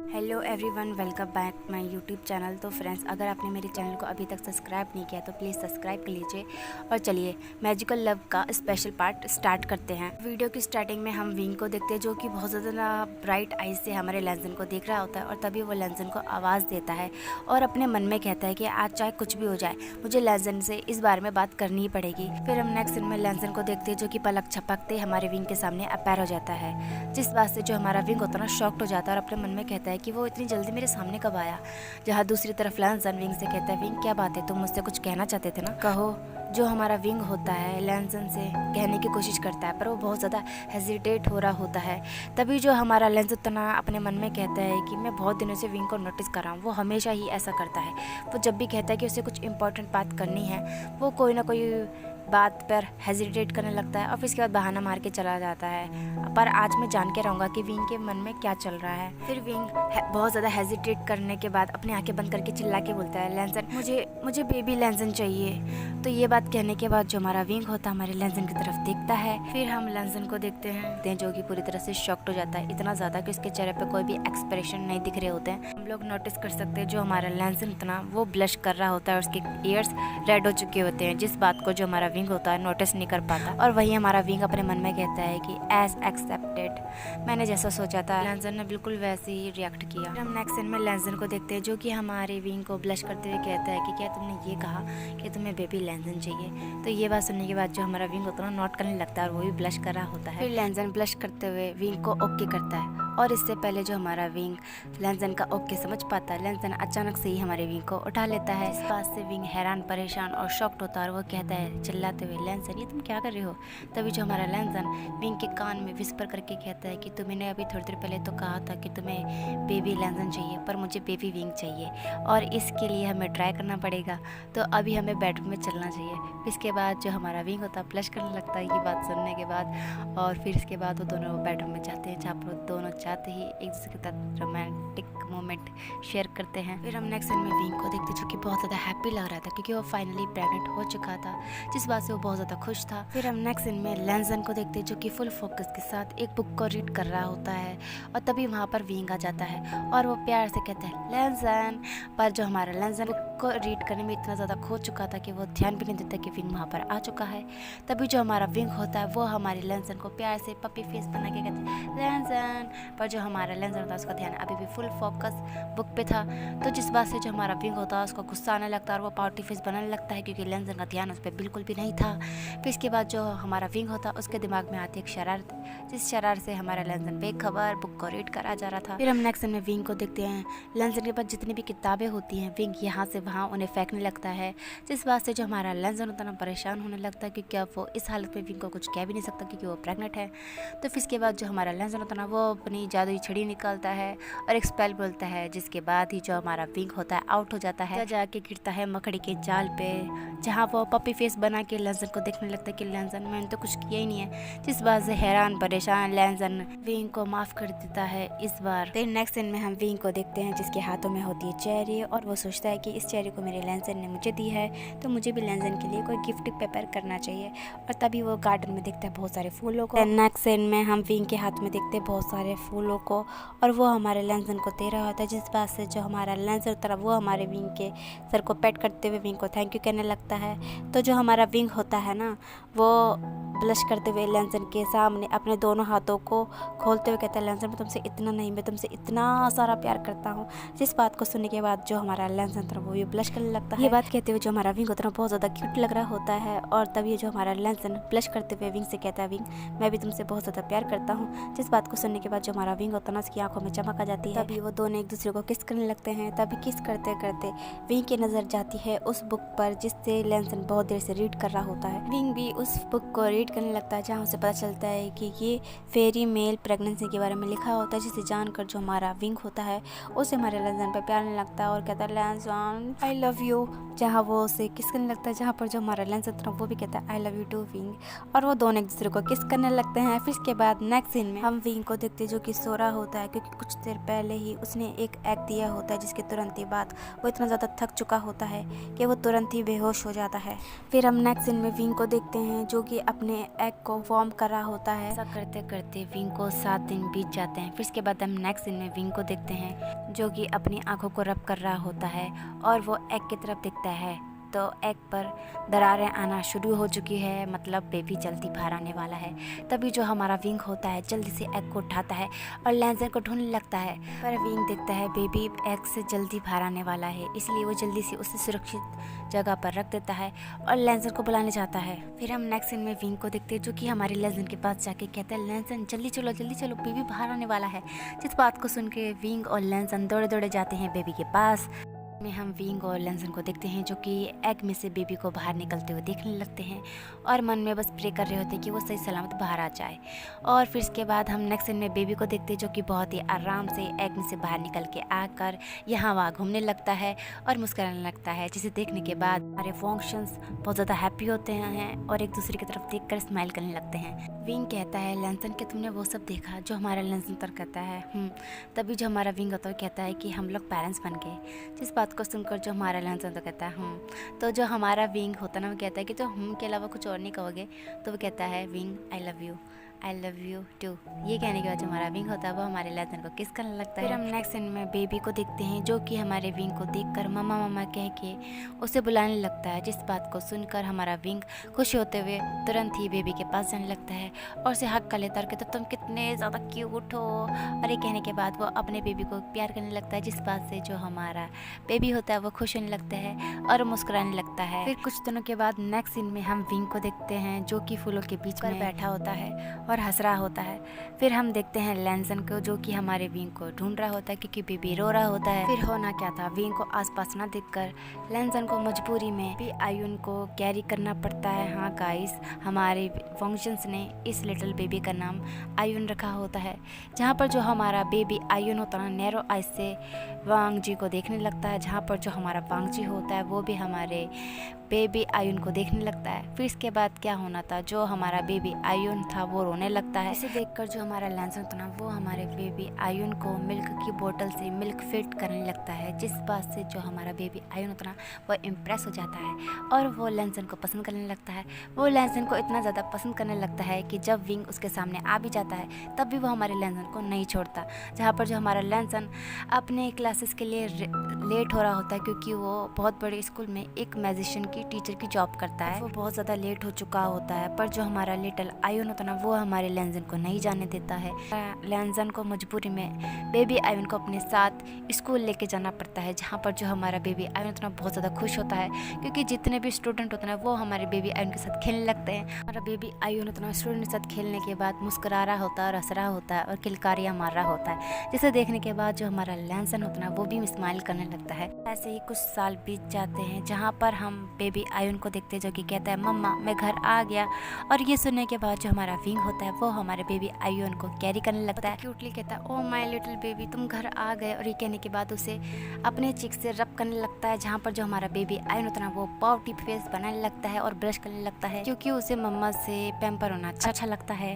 Hello everyone, welcome back my YouTube channel. तो friends, अगर आपने मेरे चैनल को अभी तक सब्सक्राइब नहीं किया तो प्लीज़ सब्सक्राइब कर लीजिए। और चलिए मैजिकल लव का स्पेशल पार्ट स्टार्ट करते हैं। वीडियो की स्टार्टिंग में हम विंग को देखते हैं, जो कि बहुत ज़्यादा ब्राइट आइज से हमारे लेंजन को देख रहा होता है। और तभी वो लेंजन को आवाज़ देता है और अपने मन में कहता है कि आज चाहे कुछ भी हो जाए, मुझे लेंजन से इस बारे में बात करनी ही पड़ेगी। फिर हम नेक्स्ट सीन में लेंजन को देखते हैं, जो कि पलक झपकते हमारे विंग के सामने अपैर हो जाता है, जिस बात से जो हमारा विंग होता है ना शॉक्ड हो जाता है और अपने मन में कहता है कि वो इतनी जल्दी मेरे सामने कब आया। जहाँ दूसरी तरफ लेंजन विंग से कहता है, विंग क्या बात है, तुम मुझसे कुछ कहना चाहते थे ना, कहो। जो हमारा विंग होता है लेंजन से कहने की कोशिश करता है, पर वो बहुत ज़्यादा हेजिटेट हो रहा होता है। तभी जो हमारा लेंजन तना अपने मन में कहता है कि मैं बहुत दिनों से विंग को नोटिस कर रहा हूँ, वो हमेशा ही ऐसा करता है। वो जब भी कहता है कि उसे कुछ इंपॉर्टेंट बात करनी है, वो कोई ना कोई बात पर हेजिटेट करने लगता है और फिर इसके बाद बहाना मार के चला जाता है। पर आज मैं जान के रहूँगा कि विंग के मन में क्या चल रहा है। फिर विंग बहुत ज़्यादा हेजिटेट करने के बाद अपनी आंखें बंद करके चिल्ला के बोलता है, लेंजन मुझे बेबी लेंजन चाहिए। तो ये बात कहने के बाद जो हमारा विंग होता है हमारे लेंजन की तरफ देखता है। फिर हम लेंजन को देखते हैं जो कि पूरी तरह से शॉक्ड हो जाता है, इतना ज़्यादा कि उसके चेहरे पे कोई भी एक्सप्रेशन नहीं दिख रहे होते हैं। हम लोग नोटिस कर सकते हैं जो हमारा लेंजन इतना वो ब्लश कर रहा होता है और उसके ईयर्स रेड हो चुके होते हैं, जिस बात को जो हमारा विंग होता है नोटिस नहीं कर पाता। और वही हमारा विंग अपने मन में कहता है कि एज एक्सेप्टेड, मैंने जैसा सोचा था लेंजन ने बिल्कुल वैसे ही रिएक्ट किया। हम नेक्स्ट सीन में लेंजन को देखते हैं, जो कि हमारे विंग को ब्लश करते हुए कहता है कि क्या तुमने ये कहा कि तुम्हें बेबी लेंजन चाहिए। तो ये बात सुनने के बाद जो हमारा विंग होता है नोट करने लगता है और वो भी ब्लश कर रहा होता है। फिर लेंजन ब्लश करते हुए विंग को ओके करता है और इससे पहले जो हमारा विंग लेंजन का ओके समझ पाता है, लेंजन अचानक से ही हमारे विंग को उठा लेता है। इस बात से विंग हैरान परेशान और शॉक्ड होता है और वो कहता है चिल्लाते हुए, लेंजन ये तुम क्या कर रहे हो। तभी जो हमारा लेंजन विंग के कान में विस्पर करके कहता है कि तुम्हें अभी थोड़ी देर पहले तो कहा था कि तुम्हें बेबी लेंजन चाहिए, पर मुझे बेबी विंग चाहिए और इसके लिए हमें ट्राई करना पड़ेगा। तो अभी हमें बेडरूम में चलना चाहिए। इसके बाद जो हमारा विंग होता है ब्लश करने लगता है ये बात सुनने के बाद। और फिर इसके बाद वो दोनों बेडरूम में जाते हैं, जहाँ पर दोनों चाहते ही एक दूसरे के साथ रोमांटिक मोमेंट शेयर करते हैं। फिर हम नेक्स्ट सीन में विंग को देखते जो कि बहुत ज़्यादा हैप्पी लग रहा था, क्योंकि वो फाइनली प्रेग्नेंट हो चुका था, जिस बात से वो बहुत ज़्यादा खुश था। फिर हम नेक्स्ट सीन में लेंजन को देखते जो कि फुल फोकस के साथ एक बुक को रीड कर रहा होता है और तभी वहाँ पर विंग आ जाता है और वो प्यार से कहता है लेंजन। पर जो हमारा लेंजन बुक को रीड करने में इतना ज़्यादा खो चुका था कि वो ध्यान भी नहीं देता कि विंग वहाँ पर आ चुका है। तभी जो हमारा विंग होता है वो हमारे लेंजन को प्यार से पपी फेस बना के कहते हैं लेंजन। पर जो हमारा लेंजन होता है उसका ध्यान अभी भी फुल फोकस बुक पे था। तो जिस बात से जो हमारा विंग होता है उसको गुस्सा आने लगता है और वो पार्टी फेस बनाने लगता है, क्योंकि लेंजन का ध्यान उस पर बिल्कुल भी नहीं था। फिर इसके बाद जो हमारा विंग होता है उसके दिमाग में आती है एक शरारत, जिस शरारत से हमारा लेंजन बेखबर बुक को रीड करा जा रहा था। फिर हम नेक्स्ट में विंग को देखते हैं, लेंजन के पास जितनी भी किताबें होती हैं विंग यहाँ से वहाँ उन्हें फेंकने लगता है, जिस बात से जो हमारा लेंजन होता है परेशान होने लगता है, क्योंकि अब वो इस हालत में विंग को कुछ कह भी नहीं सकता क्योंकि वो प्रेग्नेंट है। तो फिर इसके बाद जो हमारा लेंजन होता है वो अपनी जादुई छड़ी निकालता है और एक स्पेल बोलता है, जिसके बाद ही जो हमारा विंग होता है आउट हो जाता है, जाके गिरता है मकड़ी के जाल पे, जहाँ वो पपी फेस बना के लेंजन को देखने लगता है कि लेंजन मैंने तो कुछ किया ही नहीं है। जिस बात से हैरान परेशान लेंजन विंग को माफ कर देता है इस बार। फिर नेक्स्ट सीन में हम विंग को देखते हैं, जिसके हाथों में होती है चेरी और वो सोचता है कि इस चेरी को मेरे लेंजन ने मुझे दी है, तो मुझे भी लेंजन के लिए कोई गिफ्ट प्रिपेयर करना चाहिए। और तभी वो गार्डन में देखता है बहुत सारे फूलों को। नेक्स्ट सीन में हम विंग के हाथ में देखते हैं बहुत सारे फूलों को और वो हमारे लेंजन को दे रहा होता है, जिस बात से जो हमारा लेंजन होता है वो हमारे विंग के सर को पेट करते हुए विंग को थैंक यू कहने लगता है। तो जो हमारा विंग होता है ना वो ब्लश करते हुए लेंजन के सामने अपने दोनों हाथों को खोलते हुए कहता है, लेंजन मैं तुमसे इतना नहीं, मैं तुमसे इतना सारा प्यार करता हूँ। जिस बात को सुनने के बाद जो हमारा लेंजन था वो भी ब्लश करने लगता है। ये बात कहते हुए जो हमारा विंग होता है बहुत ज़्यादा क्यूट लग रहा होता है और तभी जो हमारा लेंजन ब्लश करते हुए विंग से कहता है, विंग मैं भी तुमसे बहुत ज़्यादा प्यार करता हूँ। जिस बात को सुनने के बाद जो हमारा विंग होता है ना उसकी आंखों में चमक आ जाती है। तभी वो दोनों एक दूसरे को किस करने लगते हैं। तभी किस करते करते विंग की नज़र जाती है उस बुक पर जिससे लेंजन बहुत देर से रीड कर रहा होता है। विंग भी उस बुक को रीड करने लगता है, जहाँ उसे पता चलता है कि ये फेरी मेल प्रेगनेंसी के बारे में लिखा होता है, जिसे जानकर जो हमारा विंग होता है उसे हमारे लेंजन पर प्यार नहीं लगता है और कहता है लेंजन आई लव यू। जहाँ वो उसे किस करने लगता है, जहाँ पर जो हमारा लेंजन था वो भी कहता है I love you too Wing, और वो दोनों एक दूसरे को किस करने लगते हैं। फिर इसके बाद नेक्स्ट सीन में हम विंग को देखते हैं जो कि सो रहा होता है, क्योंकि कुछ देर पहले ही उसने एक एग दिया होता है, जिसके तुरंत ही बाद वो इतना ज़्यादा थक चुका होता है कि वो तुरंत ही बेहोश हो जाता है। फिर हम नेक्स्ट सीन में विंग को देखते हैं जो कि अपने एग को फॉर्म कर रहा होता है। ऐसा करते करते विंग को 7 दिन बीत जाते हैं। फिर इसके बाद हम नेक्स्ट सीन में विंग को देखते हैं जो कि अपनी आंखों को रब कर रहा होता है और वो एग की तरफ देखता है तो एग पर दरारें आना शुरू हो चुकी है, मतलब बेबी जल्दी बाहर आने वाला है। तभी जो हमारा विंग होता है जल्दी से एग को उठाता है और लेंसन को ढूंढने लगता है, पर विंग देखता है बेबी एग से जल्दी बाहर आने वाला है, इसलिए वो जल्दी से उसे सुरक्षित जगह पर रख देता है और लेंसन को बुलाने जाता है। फिर हम नेक्स्ट सीन में विंग को देखते हैं जो कि हमारे लेंसन के पास जाके कहता है, लेंसन जल्दी चलो बेबी बाहर आने वाला है। जिस बात को सुन के विंग और लेंसन दौड़े दौड़े जाते हैं बेबी के पास। में हम विंग और लेंसन को देखते हैं जो कि एग में से बेबी को बाहर निकलते हुए देखने लगते हैं और मन में बस प्रे कर रहे होते हैं कि वो सही सलामत बाहर आ जाए। और फिर इसके बाद हम नेक्स्ट सीन में बेबी को देखते हैं जो कि बहुत ही आराम से एग में से बाहर निकल के आकर यहाँ वहाँ घूमने लगता है और मुस्कुराने लगता है, जिसे देखने के बाद हमारे फंक्शंस बहुत ज़्यादा हैप्पी होते हैं और एक दूसरे की तरफ देख कर स्माइल करने लगते हैं। विंग कहता है, लेंसन कि तुमने वो सब देखा? जो हमारा लेंसन तर कहता है तभी जो हमारा विंग होता है कहता है कि हम लोग पेरेंट्स बन गए। जिस बात को सुनकर जो हमारा लेंसन तो कहता है तो जो हमारा विंग होता है ना वो कहता है कि जो के अलावा कुछ और नहीं कहोगे? तो वो कहता है, Wing I love you too. ये कहने के बाद जो हमारा विंग होता है वो हमारे लेंसन को किस करने लगता है। फिर हम नेक्स्ट सीन में बेबी को देखते हैं जो कि हमारे विंग को देखकर मम्मा मम्मा कह के उसे बुलाने लगता है। जिस बात को सुनकर हमारा विंग खुश होते हुए तुरंत ही बेबी के पास जाने लगता है और उसे हक कर लेता है कि तो तुम कितने ज़्यादा क्यूट हो। और ये कहने के बाद वो अपने बेबी को प्यार करने लगता है, जिस बात से जो हमारा बेबी होता है वो खुश होने लगता है और मुस्कुराने लगता है। फिर कुछ दिनों के बाद नेक्स्ट सीन में हम विंग को देखते हैं जो कि फूलों के बीच में बैठा होता है और हंस रहा होता है। फिर हम देखते हैं लेंसन को जो कि हमारे विंग को ढूंढ रहा होता है क्योंकि बेबी रो रहा होता है। फिर होना क्या था, विंग को आसपास ना देखकर लेंसन को मजबूरी में भी आयुन को कैरी करना पड़ता है। हाँ गाइस, हमारे फंक्शंस ने इस लिटिल बेबी का नाम आयुन रखा होता है, जहाँ पर जो हमारा बेबी आयुन होता है नैरो आइज से वांग जी को देखने लगता है, जहाँ पर जो हमारा वांग जी होता है वो भी हमारे बेबी आयुन को देखने लगता है। फिर इसके बाद क्या होना था, जो हमारा बेबी आयुन था वो रोने लगता है। इसे देखकर जो हमारा लेंसन था ना वो हमारे बेबी आयुन को मिल्क की बोतल से मिल्क फीड करने लगता है, जिस बात से जो हमारा बेबी आयुन होता ना वो इम्प्रेस हो जाता है और वो लेंसन को पसंद करने लगता है। वो लेंसन को इतना ज़्यादा पसंद करने लगता है कि जब विंग उसके सामने आ भी जाता है तब भी वो हमारे लेंसन को नहीं छोड़ता। जहाँ पर जो हमारा लेंसन अपने क्लासेस के लिए लेट हो रहा होता है क्योंकि वो बहुत बड़े स्कूल में एक मैजिशियन की टीचर की जॉब करता है। वो बहुत ज़्यादा लेट हो चुका होता है, पर जो हमारा लिटिल आयुन होता है ना वो हमारे लेंसन को नहीं जाने देता है। लेंसन को मजबूरी में बेबी आयुन को अपने साथ स्कूल लेके जाना पड़ता है, जहाँ पर जो हमारा बेबी आयुन होता है बहुत ज़्यादा खुश होता है क्योंकि जितने भी स्टूडेंट होते हैं वो हमारे बेबी आयुन के साथ खेलने लगते हैं। हमारा बेबी आयुन होता है स्टूडेंट के साथ खेलने के बाद मुस्कुरा रहा होता है और हंस रहा होता है और किलकारियाँ मार रहा होता है, जिसे देखने के बाद जो हमारा लेंसन होता है वो भी स्माइल करने लगता है। ऐसे ही कुछ साल बीत जाते हैं जहाँ पर हम बेबी आयुन को देखते हैं जो कि कहता है, मम्मा मैं घर आ गया। और ये सुनने के बाद जो हमारा विंग होता है वो हमारे बेबी आयुन को कैरी करने लगता है। क्यूटली कहता है, ओ माय लिटिल बेबी तुम घर आ गए। और ये कहने के बाद उसे अपने चिक से रब करने लगता है, जहाँ पर जो हमारा बेबी आयुन होता है वो पॉटी फेस बनाने लगता है और ब्रश करने लगता है क्योंकि उसे मम्मा से पैम्पर होना अच्छा लगता है।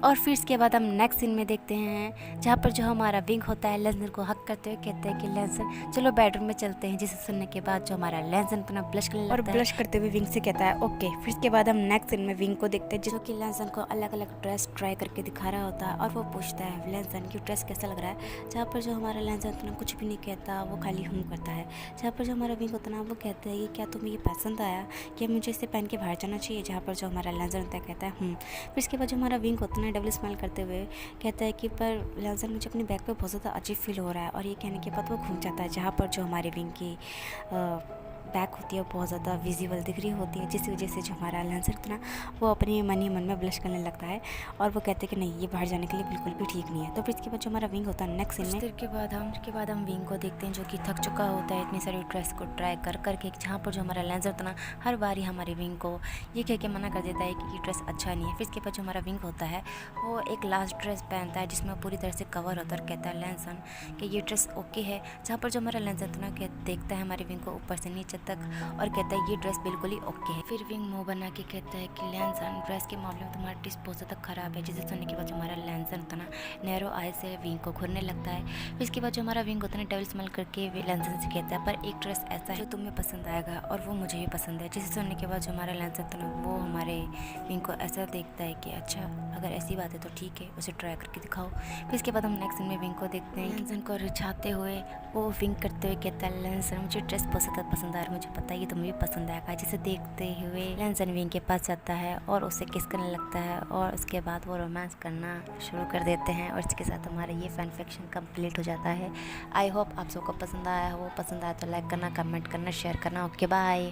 और फिर इसके बाद हम नेक्स्ट सीन में देखते हैं जहाँ पर जो हमारा विंग होता है लेंसन को हक करते हुए कहते हैं कि लेंसन चलो बेडरूम में चलते हैं, जिसे सुनने के बाद जो हमारा लेंसन अपना ब्लश करने लगता है और ब्लश करते हुए विंग से कहता है ओके। फिर इसके बाद हम नेक्स्ट सीन में विंग को देखते हैं जो कि लेंसन को अलग अलग ड्रेस ट्राई करके दिखा रहा होता है और वो पूछता है लेंसन की ड्रेस कैसा लग रहा है, जहाँ पर जो हमारा लेंसन उतना कुछ भी नहीं कहता, वो खाली करता है। जहाँ पर जो हमारा विंग होता है वो कहता है कि क्या तुम्हें ये पसंद आया, कि मुझे इसे पहन के बाहर जाना चाहिए, जहाँ पर जो हमारा लेंसन होता है कहता है फिर इसके बाद जो हमारा विंग होता है डबल स्माइल करते हुए कहता है कि पर लेंसन मुझे अपनी बैग पे बहुत ज़्यादा अजीब फील हो रहा है। और ये कहने के बाद वो घूम जाता है, जहाँ पर जो हमारे विंग की बैक होती है बहुत ज़्यादा विजिबल दिख रही होती है, जिसकी वजह से जो हमारा लेंसन होता है ना वो अपने मन ही मन में ब्लश करने लगता है और वो कहते हैं कि नहीं ये बाहर जाने के लिए बिल्कुल भी ठीक नहीं है। तो फिर इसके बाद जो हमारा विंग होता है नेक्स्ट सीन में के बाद हम विंग को देखते हैं जो कि थक चुका होता है इतनी सारी ड्रेस को ट्राई कर करके, जहाँ पर जो हमारा लेंसन होता है ना हर बार ही हमारे विंग को ये कह के मना कर देता है कि ये ड्रेस अच्छा नहीं है। फिर इसके बाद जो हमारा विंग होता है वो एक लास्ट ड्रेस पहनता है जिसमें पूरी तरह से कवर होता है और कहता है लेंसन कि ये ड्रेस ओके है। जहाँ पर जो हमारा लेंसन होता है ना देखता है हमारे विंग को ऊपर से नीचे नीचे तक और कहता है ये ड्रेस बिल्कुल ही ओके है। फिर विंग मुंह बना के कहता है कि लैंसन, ड्रेस के मामले में तुम्हारा टेस्ट बहुत ज़्यादा ख़राब है। जिसे सुनने के बाद जो हमारा लैंसन होता ना नैरो आई से विंग को घूरने लगता है। फिर इसके बाद जो हमारा विंग होता है ना डेविल स्मेल करके लैंसन से कहता है पर एक ड्रेस ऐसा है जो तुम्हें पसंद आएगा और वो मुझे भी पसंद है। जिसे सुनने के बाद जो हमारा लैंसन होता है ना वो हमारे विंग को ऐसा देखता है कि अच्छा अगर ऐसी बात है तो ठीक है, उसे ट्राई करके दिखाओ। फिर इसके बाद हम नेक्स्ट सीन में विंग को देखते हैं। लैंसन को रिझाते हुए वो विंग करते हुए कहता है लैंसन मुझे ड्रेस बहुत पसंद आ रहा है, मुझे पता है कि तुम्हें भी पसंद आएगा। जिसे देखते हुए लैंसन विंग के पास जाता है और उसे किस करने लगता है और उसके बाद वो रोमांस करना शुरू कर देते हैं और इसके साथ हमारा ये फैन फिक्शन कंप्लीट हो जाता है। आई होप आप सबको पसंद आया हो। पसंद आया तो लाइक करना, कमेंट करना, शेयर करना। Okay bye.